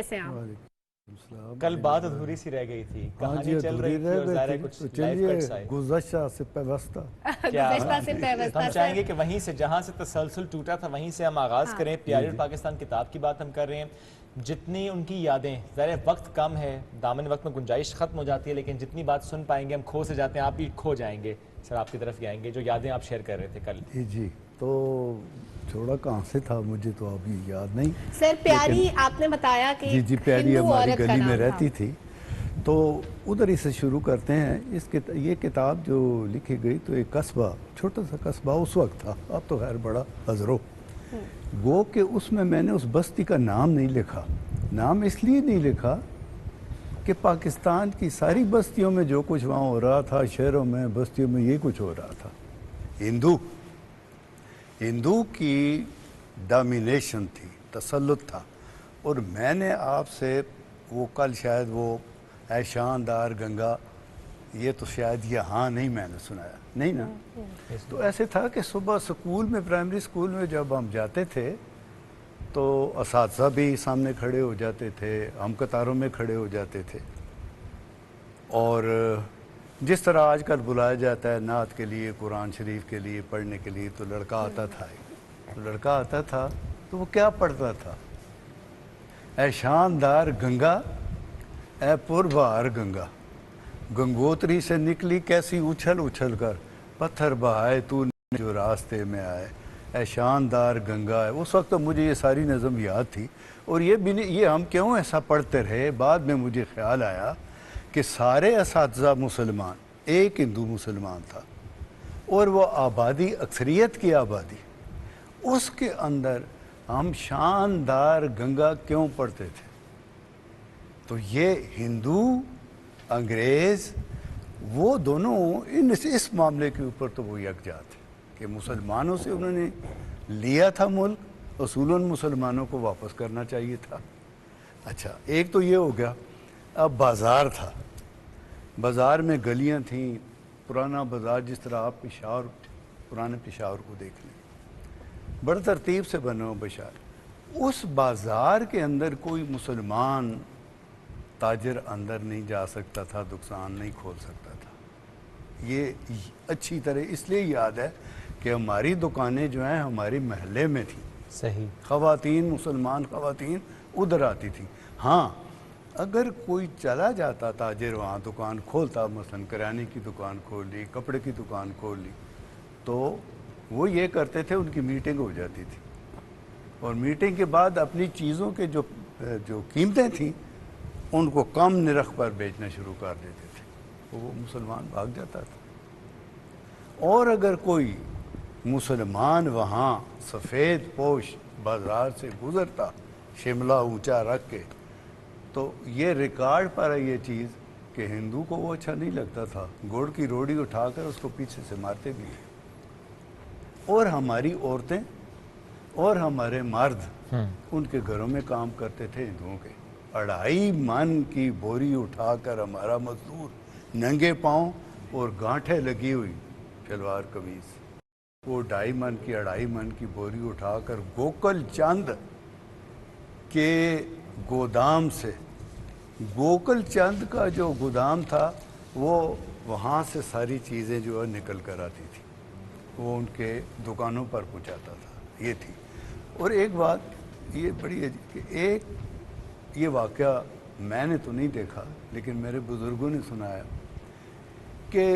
کیسے آپ؟ کل بات ادھوری سی رہ گئی تھی، کہانی چل رہی تھی اور ظاہر ہے کچھ لائف کٹس آئے۔ گزشتہ سے پیوستہ ہم چاہیں گے کہ وہیں سے جہاں سے تسلسل ٹوٹا تھا وہیں سے ہم آغاز کریں۔ پیاری اور پاکستان کتاب کی بات ہم کر رہے ہیں، جتنی ان کی یادیں، ظاہر وقت کم ہے، دامن وقت میں گنجائش ختم ہو جاتی ہے، لیکن جتنی بات سن پائیں گے ہم کھو سے جاتے ہیں، آپ بھی کھو جائیں گے۔ سر آپ کی طرف ہی آئیں گے، جو یادیں آپ شیئر کر رہے تھے کل۔ جی تو چھوڑا کہاں سے تھا مجھے تو ابھی یاد نہیں۔ سر پیاری آپ نے بتایا کہ جی پیاری ہندو ہماری عورت کا گلی میں نام رہتی تھا۔ تھی، تو ادھر ہی سے شروع کرتے ہیں۔ یہ کتاب جو لکھی گئی تو ایک قصبہ، چھوٹا سا قصبہ اس وقت تھا، اب تو خیر بڑا ازرو گو کہ اس میں نے اس بستی کا نام نہیں لکھا۔ نام اس لیے نہیں لکھا کہ پاکستان کی ساری بستیوں میں جو کچھ وہاں ہو رہا تھا، شہروں میں بستیوں میں یہ کچھ ہو رہا تھا۔ ہندو کی ڈومینیشن تھی، تسلط تھا۔ اور میں نے آپ سے وہ کل شاید وہ اے شاندار گنگا، یہ تو شاید یہاں نہیں میں نے سنایا، نہیں نا؟ تو ایسے تھا کہ صبح سکول میں، پرائمری سکول میں جب ہم جاتے تھے تو اساتذہ بھی سامنے کھڑے ہو جاتے تھے، ہم قطاروں میں کھڑے ہو جاتے تھے، اور جس طرح آج کل بلایا جاتا ہے نعت کے لیے، قرآن شریف کے لیے پڑھنے کے لیے، تو لڑکا آتا تھا، تو وہ کیا پڑھتا تھا؟ اے شاندار گنگا، اے پربہار گنگا، گنگوتری سے نکلی کیسی اچھل اچھل کر، پتھر بہائے تو نے جو راستے میں آئے، اے شاندار گنگا ہے۔ اس وقت تو مجھے یہ ساری نظم یاد تھی، اور یہ ہم کیوں ایسا پڑھتے رہے؟ بعد میں مجھے خیال آیا کہ سارے اساتذہ مسلمان، ایک ہندو مسلمان تھا، اور وہ آبادی اکثریت کی آبادی، اس کے اندر ہم شاندار گنگا کیوں پڑھتے تھے؟ تو یہ ہندو، انگریز، وہ دونوں اس معاملے کے اوپر تو وہ یکجا تھے کہ مسلمانوں سے انہوں نے لیا تھا ملک، اصولاً مسلمانوں کو واپس کرنا چاہیے تھا۔ اچھا، ایک تو یہ ہو گیا۔ اب بازار تھا، بازار میں گلیاں تھیں، پرانا بازار جس طرح آپ پرانے پشاور کو دیکھ لیں، بڑا ترتیب سے بنا ہو بازار۔ اس بازار کے اندر کوئی مسلمان تاجر اندر نہیں جا سکتا تھا، دکان نہیں کھول سکتا تھا۔ یہ اچھی طرح اس لیے یاد ہے کہ ہماری دکانیں جو ہیں ہمارے محلے میں تھیں، صحیح، خواتین، مسلمان خواتین ادھر آتی تھیں۔ ہاں، اگر کوئی چلا جاتا تاجر وہاں دکان کھولتا، مثلا کرانے کی دکان کھول لی، کپڑے کی دکان کھول لی، تو وہ یہ کرتے تھے، ان کی میٹنگ ہو جاتی تھی، اور میٹنگ کے بعد اپنی چیزوں کے جو قیمتیں تھیں ان کو کم نرخ پر بیچنا شروع کر دیتے تھے، تو وہ مسلمان بھاگ جاتا تھا۔ اور اگر کوئی مسلمان وہاں سفید پوش بازار سے گزرتا، شملہ اونچا رکھ کے، تو یہ ریکارڈ پر ہے یہ چیز کہ ہندو کو وہ اچھا نہیں لگتا تھا، گوڑ کی روڑی اٹھا کر اس کو پیچھے سے مارتے بھی تھے۔ اور ہماری عورتیں اور ہمارے مرد ان کے گھروں میں کام کرتے تھے ہندوؤں کے، 2.5 من کی بوری اٹھا کر ہمارا مزدور ننگے پاؤں اور گانٹھیں لگی ہوئی شلوار قمیض، وہ 2.5 من کی بوری اٹھا کر گوکل چند کے گودام سے، گوکل چند کا جو گودام تھا وہ وہاں سے ساری چیزیں جو ہے نکل کر آتی تھی، وہ ان کے دکانوں پر پہنچاتا تھا۔ یہ تھی۔ اور ایک بات یہ بڑی عجیب کہ ایک یہ واقعہ میں نے تو نہیں دیکھا لیکن میرے بزرگوں نے سنایا کہ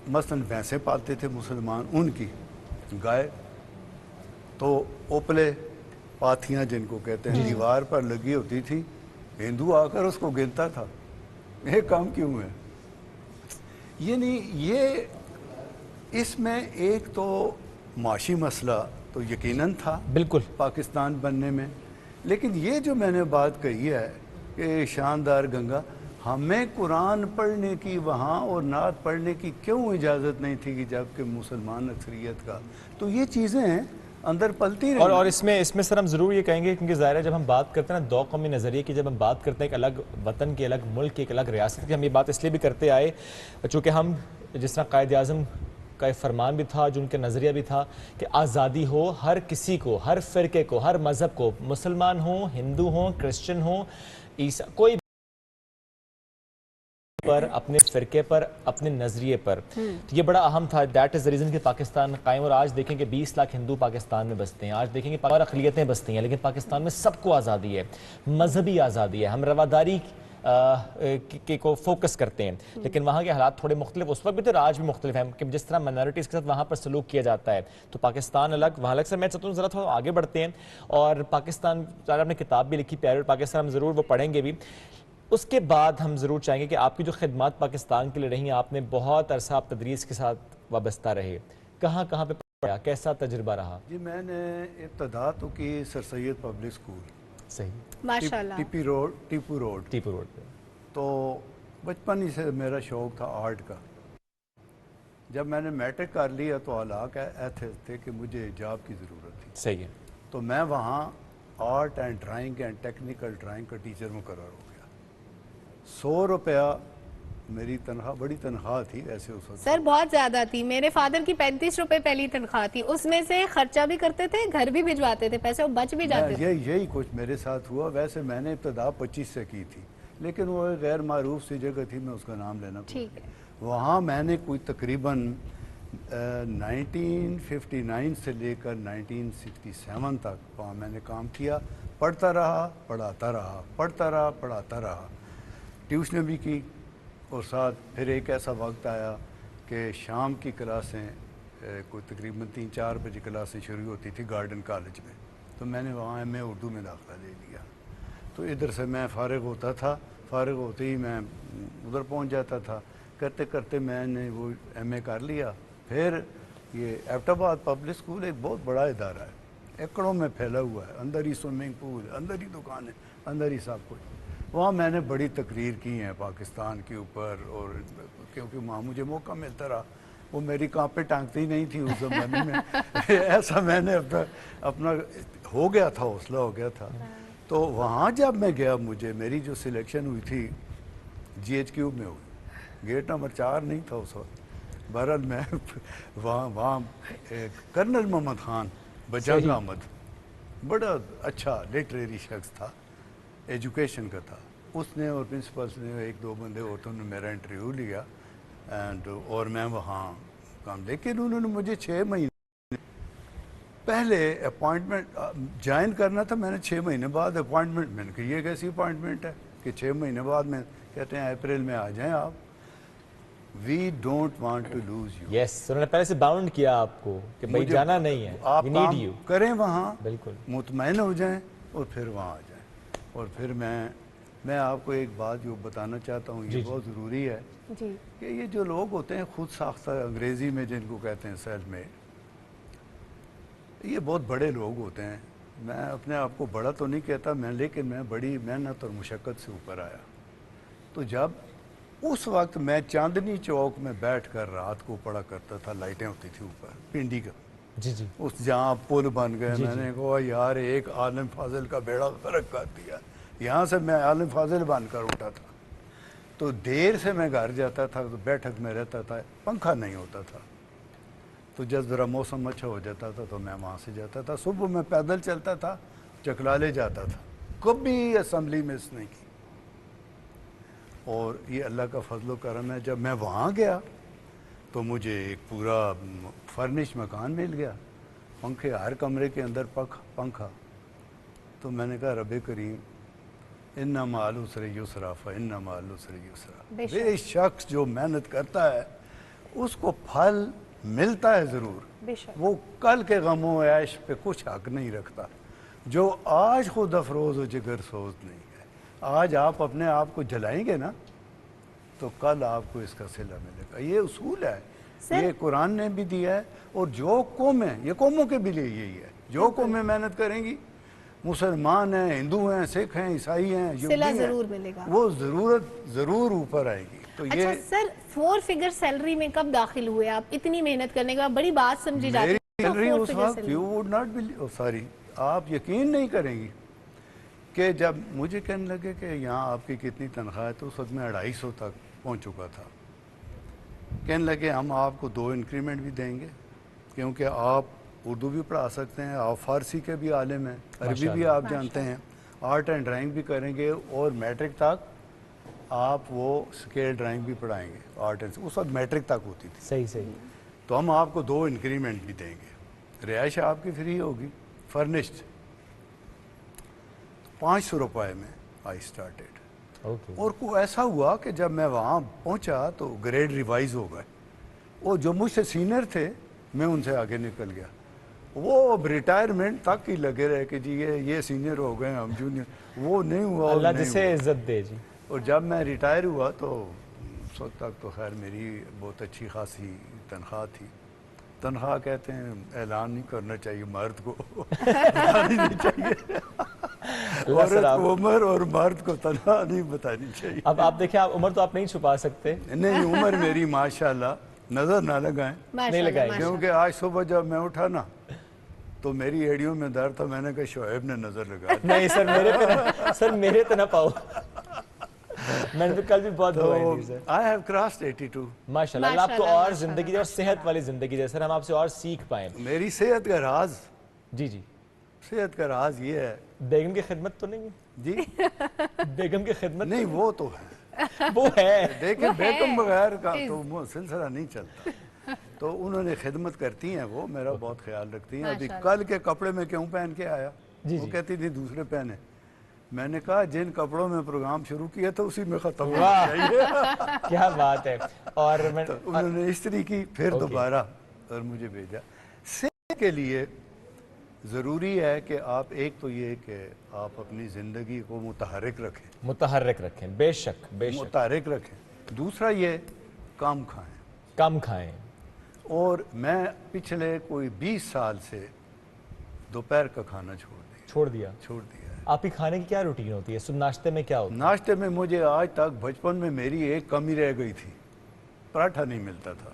مثلا بھینسیں پالتے تھے مسلمان، ان کی گائے تو اوپلے پاتھیاں جن کو کہتے ہیں دیوار پر لگی ہوتی تھی، ہندو آ کر اس کو گنتا تھا، یہ کام کیوں ہے؟ یعنی یہ اس میں ایک تو معاشی مسئلہ تو یقیناً تھا بالکل پاکستان بننے میں، لیکن یہ جو میں نے بات کہی ہے کہ شاندار گنگا، ہمیں قرآن پڑھنے کی وہاں اور نعت پڑھنے کی کیوں اجازت نہیں تھی کہ جبکہ مسلمان اکثریت کا، تو یہ چیزیں اندر پلتی رہی۔ اور اس میں سر ہم ضرور یہ کہیں گے کیونکہ ظاہر ہے جب ہم بات کرتے ہیں نا دو قومی نظریے کی، جب ہم بات کرتے ہیں ایک الگ وطن کی، الگ ملک کی، ایک الگ ریاست کی، ہم یہ بات اس لیے بھی کرتے آئے چونکہ ہم جس طرح قائد اعظم کا ایک فرمان بھی تھا، جو ان کا نظریہ بھی تھا کہ آزادی ہو ہر کسی کو، ہر فرقے کو، ہر مذہب کو، مسلمان ہوں، ہندو ہوں، کرسچن ہوں کوئی پر اپنے فرقے پر اپنے نظریے پر یہ بڑا اہم تھا. دیٹ از دا ریزن کہ پاکستان قائم. اور آج دیکھیں کہ 20 لاکھ ہندو پاکستان میں بستے ہیں, آج دیکھیں کہ اور اقلیتیں بستی ہیں, لیکن پاکستان میں سب کو آزادی ہے, مذہبی آزادی ہے. ہم رواداری کو فوکس کرتے ہیں, لیکن وہاں کے حالات تھوڑے مختلف اس وقت بھی تھے, آج بھی مختلف ہیں کہ جس طرح مائنورٹیز کے ساتھ وہاں پر سلوک کیا جاتا ہے. تو پاکستان الگ وہاں الگ. سر میں چاہتا ہوں ذرا تھوڑا آگے بڑھتے ہیں, اور پاکستان آپ نے کتاب بھی لکھی پیریڈ پاکستان, ہم ضرور وہ پڑھیں گے بھی. اس کے بعد ہم ضرور چاہیں گے کہ آپ کی جو خدمات پاکستان کے لیے رہی ہیں, آپ نے بہت عرصہ آپ تدریس کے ساتھ وابستہ رہے, کہاں کہاں پہ پڑھا, کیسا تجربہ رہا؟ جی میں نے ابتدا تو کی سر سید پبلک اسکول, صحیح, ماشاءاللہ, ٹیپو روڈ پہ. تو بچپن ہی سے میرا شوق تھا آرٹ کا. جب میں نے میٹرک کر لیا تو حالات ایسے تھے کہ مجھے جاب کی ضرورت تھی. صحیح ہے. تو میں وہاں art and drawing and technical drawing کا ٹیچر مقرر ہو گیا. 100 روپیہ میری تنخواہ, بڑی تنخواہ تھی ایسے اس وقت. سر بہت زیادہ تھی. میرے فادر کی 35 روپے پہلی تنخواہ تھی, اس میں سے خرچہ بھی کرتے تھے, گھر بھی بھجواتے تھے, پیسے بچ بھی جاتے تھے. یہی کچھ میرے ساتھ ہوا. ویسے میں نے ابتدا 25 سے کی تھی, لیکن وہ غیر معروف سی جگہ تھی, میں اس کا نام لینا ٹھیک ہے. وہاں میں نے کوئی تقریباً 1959 سے لے کر 1967 تک وہاں میں نے کام کیا. پڑھتا رہا, پڑھاتا رہا, پڑھتا رہا, پڑھاتا رہا. ٹیوشنیں بھی کی, اور ساتھ پھر ایک ایسا وقت آیا کہ شام کی کلاسیں کوئی تقریباً 3-4 بجے کلاسیں شروع ہوتی تھی گارڈن کالج میں. تو میں نے وہاں ایم اے اردو میں داخلہ لے لیا. تو ادھر سے میں فارغ ہوتا تھا, فارغ ہوتے ہی میں ادھر پہنچ جاتا تھا. کرتے کرتے میں نے وہ ایم اے کر لیا. پھر یہ ایبٹ آباد پبلک اسکول ایک بہت بڑا ادارہ ہے, ایکڑوں میں پھیلا ہوا ہے, اندر ہی سوئمنگ پول, اندر ہی دکانیں, اندر ہی سب کچھ. وہاں میں نے بڑی تقریر کی ہیں پاکستان کے اوپر, اور کیونکہ وہاں مجھے موقع ملتا رہا. وہ میری کانپیں ٹانگتی ہی نہیں تھی اس زمانے میں. ایسا میں نے اپنا ہو گیا تھا, حوصلہ ہو گیا تھا. تو وہاں جب میں گیا, مجھے میری جو سلیکشن ہوئی تھی جی ایچ کیو میں ہوئی, گیٹ نمبر 4 نہیں تھا اس وقت. بہرحال میں وہاں کرنل محمد خان بجنگ احمد, بڑا اچھا لٹریری شخص تھا, ایجوکیشن کا تھا. اس نے اور پرنسپلس نے, 1-2 بندے عورتوں نے میرا انٹرویو لیا, اور میں وہاں کام. لیکن انہوں نے مجھے 6 مہینے پہلے اپوائنٹمنٹ جوائن کرنا تھا. میں نے 6 مہینے بعد اپوائنٹمنٹ, میں نے کہا یہ کیسی اپوائنٹمنٹ ہے کہ 6 مہینے بعد میں کہتے ہیں اپریل میں آ جائیں آپ. We don't want to lose you. Yes, انہوں نے پہلے سے باؤنڈ کیا آپ کو کہ بھائی جانا نہیں ہے, آپ وی نیڈ یو. کریں وہاں, بالکل مطمئن ہو جائیں, اور پھر وہاں آ جائیں. اور پھر میں آپ کو ایک بات جو بتانا چاہتا ہوں, یہ بہت ضروری ہے کہ یہ جو لوگ ہوتے ہیں خود ساختہ, انگریزی میں جن کو کہتے ہیں سیلف میڈ, یہ بہت بڑے لوگ ہوتے ہیں. میں اپنے آپ کو بڑا تو نہیں کہتا میں, لیکن میں بڑی محنت اور مشقت سے اوپر آیا. تو جب اس وقت میں چاندنی چوک میں بیٹھ کر رات کو پڑھا کرتا تھا, لائٹیں ہوتی تھی اوپر پنڈی کا, اس جہاں پل بن گئے, میں نے کہا یار ایک عالم فاضل کا بیڑا غرق کر دیا. یہاں سے میں عالم فاضل بن کر اٹھا تھا. تو دیر سے میں گھر جاتا تھا, تو بیٹھک میں رہتا تھا, پنکھا نہیں ہوتا تھا. تو جب ذرا موسم اچھا ہو جاتا تھا تو میں وہاں سے جاتا تھا. صبح میں پیدل چلتا تھا, چکلالے جاتا تھا, کبھی اسمبلی مس نہیں کی. اور یہ اللہ کا فضل و کرم ہے. جب میں وہاں گیا تو مجھے ایک پورا فرنش مکان مل گیا, پنکھے ہر کمرے کے اندر, پنکھا. تو میں نے کہا رب کریم, اِنَّ مَعَ الْعُسْرِ يُسْرًا فَإِنَّ مَعَ الْعُسْرِ يُسْرًا. بے شخص جو محنت کرتا ہے اس کو پھل ملتا ہے ضرور. وہ کل کے غم و عیش پہ کچھ حق نہیں رکھتا. جو آج خود افروز و جگر سوز نہیں ہے, آج آپ اپنے آپ کو جلائیں گے نا تو کل آپ کو اس کا صلہ ملے گا. یہ اصول ہے, یہ قرآن نے بھی دیا ہے. اور جو قومیں, یہ قوموں کے بھی لیے یہی ہے, جو قومیں محنت کریں گی, مسلمان ہیں, ہندو ہیں, سکھ ہیں, عیسائی ہیں, صلہ ضرور ملے گا, وہ ضرور اوپر آئے گی. تو اچھا سر, 4 فگر سیلری میں کب داخل ہوئے آپ؟ اتنی محنت کرنے کا بڑی بات سمجھی جاتی ہے. میری سیلری اس وقت, you would not believe, sorry, آپ یقین نہیں کریں گی کہ جب مجھے کہنے لگے کہ یہاں آپ کی کتنی تنخواہ ہے, تو اس وقت میں 250 تک پہنچ چکا تھا. کہنے لگے ہم آپ کو 2 انکریمنٹ بھی دیں گے, کیونکہ آپ اردو بھی پڑھا سکتے ہیں, آپ فارسی کے بھی عالم ہیں, عربی بھی آپ جانتے ہیں, آرٹ اینڈ ڈرائنگ بھی کریں گے اور میٹرک تک آپ وہ اسکیل ڈرائنگ بھی پڑھائیں گے آرٹ اینڈ، اس وقت میٹرک تک ہوتی تھی. صحیح صحیح. تو ہم آپ کو 2 انکریمنٹ بھی دیں گے. رہائش آپ کی فری ہوگی فرنشڈ. 500 روپے میں آئی اسٹارٹیڈ. اور کو ایسا ہوا کہ جب میں وہاں پہنچا تو گریڈ ریوائز ہو گئے. وہ جو مجھ سے سینئر تھے میں ان سے آگے نکل گیا. وہ ریٹائرمنٹ تک ہی لگے رہے کہ جی یہ سینئر ہو گئے ہم جونیئر. وہ نہیں ہوا. اللہ جسے عزت دے جی. اور جب میں ریٹائر ہوا تو اس وقت تک تو خیر میری بہت اچھی خاصی تنخواہ تھی. تنخواہ کہتے ہیں اعلان نہیں کرنا چاہیے مرد کو بتانی نہیں چاہیے. عورت کو عمر اور مرد کو تنخواہ نہیں بتانی چاہیے. اب آپ دیکھیں آپ عمر تو آپ نہیں چھپا سکتے. نہیں عمر میری ماشاءاللہ نظر نہ لگائیں. نہیں لگائیں. کیونکہ آج صبح جب میں اٹھا نا تو میری ایڑیوں میں درد تھا. میں نے کہا شعیب نے نظر لگا. نہیں سر میرے تو نہ پاؤ. میں نے تو کل بھی بہت دعائیں دی سر. I have crossed 82. ماشاءاللہ اللہ آپ کو اور زندگی دے اور صحت والی زندگی دے سر. ہم آپ سے اور سیکھ پائیں. میری صحت کا راز جی جی صحت کا راز یہ ہے. بیگم کی خدمت تو نہیں ہے جی بیگم کی خدمت نہیں وہ تو ہے. وہ ہے. دیکھیں بیگم بغیر کا تو وہ سلسلہ نہیں چلتا. تو انہوں نے خدمت کرتی ہیں. وہ میرا بہت خیال رکھتی ہیں. ابھی کل کے کپڑے میں کیوں پہن کے آیا وہ کہتی تھی دوسرے پہنے. میں نے کہا جن کپڑوں میں پروگرام شروع کیا تھا اسی میں ختم ہونا چاہیے. کیا بات ہے. اور انہوں نے استری کی پھر دوبارہ اور مجھے بھیجا. صحت کے لیے ضروری ہے کہ آپ ایک تو یہ کہ آپ اپنی زندگی کو متحرک رکھیں. بے شک متحرک رکھیں. دوسرا یہ کم کھائیں. اور میں پچھلے کوئی 20 سال سے دوپہر کا کھانا چھوڑ دیا. آپ کی کھانے کی کیا روٹین ہوتی ہے؟ صبح ناشتے میں کیا ہوتا ہے؟ ناشتے میں مجھے آج تک بچپن میں میری ایک کمی رہ گئی تھی. پراٹھا نہیں ملتا تھا.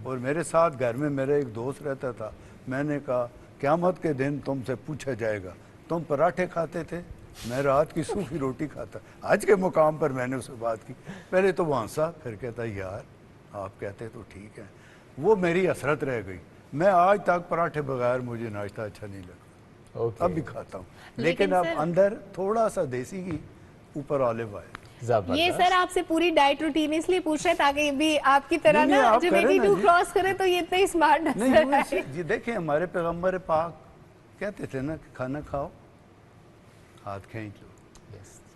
اور میرے ساتھ گھر میں میرا ایک دوست رہتا تھا. میں نے کہا قیامت کے دن تم سے پوچھا جائے گا تم پراٹھے کھاتے تھے؟ میں رات کی سوکھی روٹی کھاتا. آج کے مقام پر میں نے اس سے بات کی. پہلے تو وہ ہنسا پھر کہتا یار آپ کہتے تو ٹھیک ہے. وہ میری حسرت رہ گئی. میں آج تک پراٹھے بغیر مجھے ناشتہ اچھا نہیں لگا. اب بھی کھاتا ہوں لیکن اب اندر تھوڑا سا دیسی گھی اوپر آلیو آئے. یہ سر آپ سے پوری ڈائٹ روٹین اس لیے پوچھ رہے تاکہ یہ بھی آپ کی طرح نا جب 82 کراس کرے تو یہ اتنے اسمارٹ نظر آئے. جی دیکھیں ہمارے پیغمبر پاک کہتے تھے نا کہ کھانا کھاؤ ہاتھ کھینچ لو.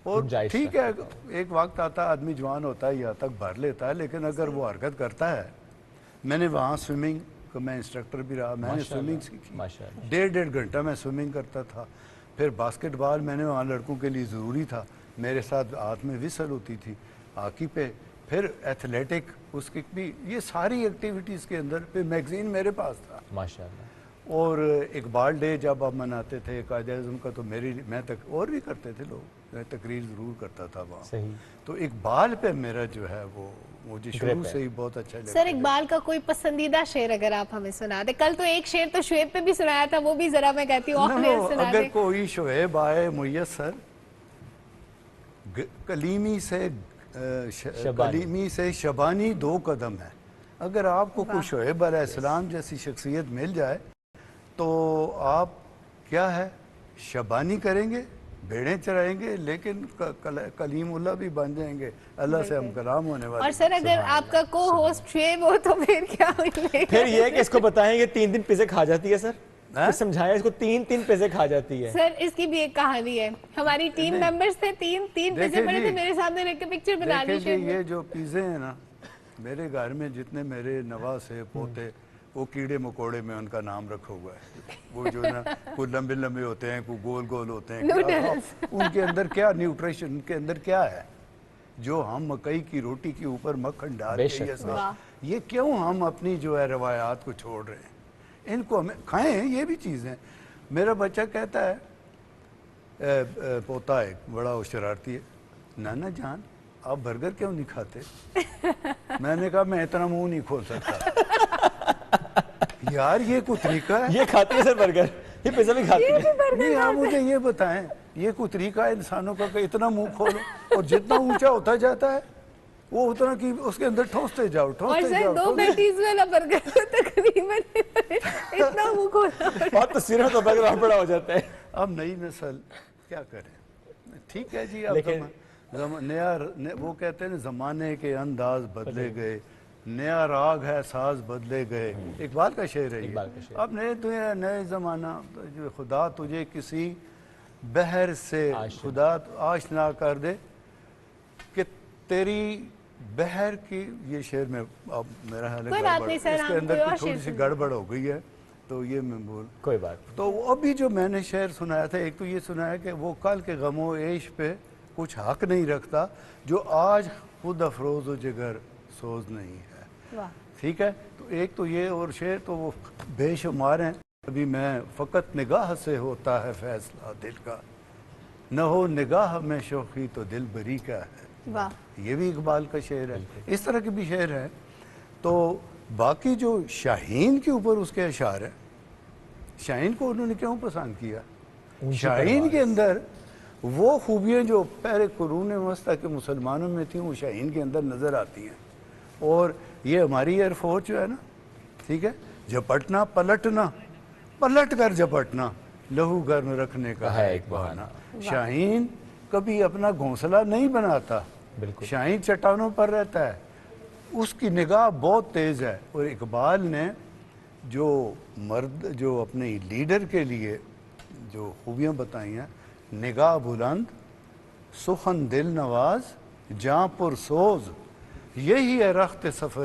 اور ٹھیک ہے ایک وقت آتا آدمی جوان ہوتا ہے یہاں تک بھر لیتا ہے. لیکن اگر وہ حرکت کرتا ہے. میں نے وہاں سوئمنگ میں انسٹرکٹر بھی رہا. میں نے سوئمنگ سیکھی. 1.5 گھنٹہ میں سوئمنگ کرتا تھا. پھر باسکٹ بال میں نے وہاں لڑکوں کے لیے ضروری تھا. میرے ساتھ ہاتھ میں وسل ہوتی تھی ہاکی پہ. پھر ایتھلیٹک اس کی بھی یہ ساری ایکٹیویٹیز کے اندر. پھر میگزین میرے پاس تھا ماشاءاللہ. اور اقبال ڈے جب آپ مناتے تھے قائد اعظم کا تو میں تک اور بھی کرتے تھے لوگ. میں تقریر ضرور کرتا تھا وہاں. تو اقبال پہ میرا جو ہے وہ مجھے شروع سے ہی بہت اچھا لگتا ہے. سر اقبال کا کوئی پسندیدہ شعر اگر آپ ہمیں سنا دیں. کل تو ایک شعر تو شعیب پہ بھی سنایا تھا وہ بھی ذرا میں کہتی ہوں اگر کوئی شعیب آئے میسر کلیمی سے شبانی 2 قدم ہے. اگر آپ کو کوئی شعیب علیہ السلام جیسی شخصیت مل جائے تو آپ کیا ہے شبانی کریں گے بھیڑیں چرائیں گے لیکن کلیم اللہ بھی بن جائیں گے. اللہ سے ہم کلام ہونے والے. اور سر اگر آپ کا کو ہوسٹ شعیب ہو تو پھر کیا ہوئے؟ پھر یہ ہے کہ اس کو بتائیں گے 3 پیزے کھا جاتی ہے سر. سمجھائیں اس کو 3 پیزے کھا جاتی ہے. سر اس کی بھی ایک کہانی ہے. ہماری ٹیم ممبرز تھے 3 پیزے پڑے تھے میرے سامنے رکھ کے پکچر بنا لی. یہ جو پیزے ہیں نا میرے گھر میں جتنے میرے نواز ہے پوتے وہ کیڑے مکوڑے میں ان کا نام رکھا ہوا ہے. وہ جو نا کوئی لمبے لمبے ہوتے ہیں کوئی گول گول ہوتے ہیں. ان کے اندر کیا نیوٹریشن ان کے اندر کیا ہے جو ہم مکئی کی روٹی کے اوپر مکھن ڈال کے یہ کیوں ہم اپنی جو ہے روایات کو چھوڑ رہے ہیں. ان کو ہمیں کھائیں یہ بھی چیزیں. میرا بچہ کہتا ہے پوتا ہے بڑا وہ شرارتی ہے نانا جان آپ برگر کیوں نہیں کھاتے؟ میں نے کہا میں اتنا منہ نہیں کھول سکتا. یار یہ کوئی طریقہ ہے؟ یہ کھاتی ہے سر برگر یہ پیزا بھی کھاتی ہے. نہیں آپ مجھے یہ بتائیں یہ کوئی طریقہ ہے انسانوں کا کہ اتنا منہ کھولو اور جتنا اونچا ہوتا جاتا ہے وہ اتنا کی اس کے اندر ٹھوستے جاؤ ٹھوستے جاؤ. اور 2 پیٹیز والا برگر تقریباً اتنا منہ کھولا بہت تصویروں تو برگر بڑا ہو جاتا ہے. اب نئی نسل کیا کرے ٹھیک ہے جی. اب نیا وہ کہتے ہیں زمانے کے انداز بدلے گئے, نیا راگ ہے ساز بدلے گئے, اقبال کا شعر ہے یہ. اب نئے زمانہ, خدا تجھے کسی بحر سے خدا آشنا کر دے کہ تیری بحر کی, یہ شعر میں اب میرا حال ہے اس کے اندر تھوڑی سی گڑبڑ ہو گئی ہے تو یہ میں بول کوئی بات. تو ابھی جو میں نے شعر سنایا تھا, ایک تو یہ سنایا کہ وہ کل کے غم و عیش پہ کچھ حق نہیں رکھتا جو آج خود افروز و جگر سوز نہیں ہے. ٹھیک ہے, تو ایک تو یہ, اور شعر تو وہ بے شمار ہیں. ابھی میں فقط نگاہ سے ہوتا ہے فیصلہ دل کا, نہ ہو نگاہ میں شوخی تو دل بری کا ہے. یہ بھی اقبال کا شعر ہے. اس طرح کے بھی شعر ہیں. تو باقی جو شاہین کے اوپر اس کے اشعار ہیں, شاہین کو انہوں نے کیوں پسند کیا؟ شاہین کے اندر وہ خوبیاں جو پہلے قرون وسطیٰ کے مسلمانوں میں تھیں وہ شاہین کے اندر نظر آتی ہیں. اور یہ ہماری ایئر فورس جو ہے نا, ٹھیک ہے, جھپٹنا پلٹنا, پلٹ کر جھپٹنا لہو گرم رکھنے کا ہے ایک بہانہ. شاہین کبھی اپنا گھونسلہ نہیں بناتا, شاہین چٹانوں پر رہتا ہے, اس کی نگاہ بہت تیز ہے. اور اقبال نے جو مرد جو اپنے لیڈر کے لیے جو خوبیاں بتائی ہیں, نگاہ بلند, سخن دل نواز, جاں پر سوز, یہی ہے رخت سفر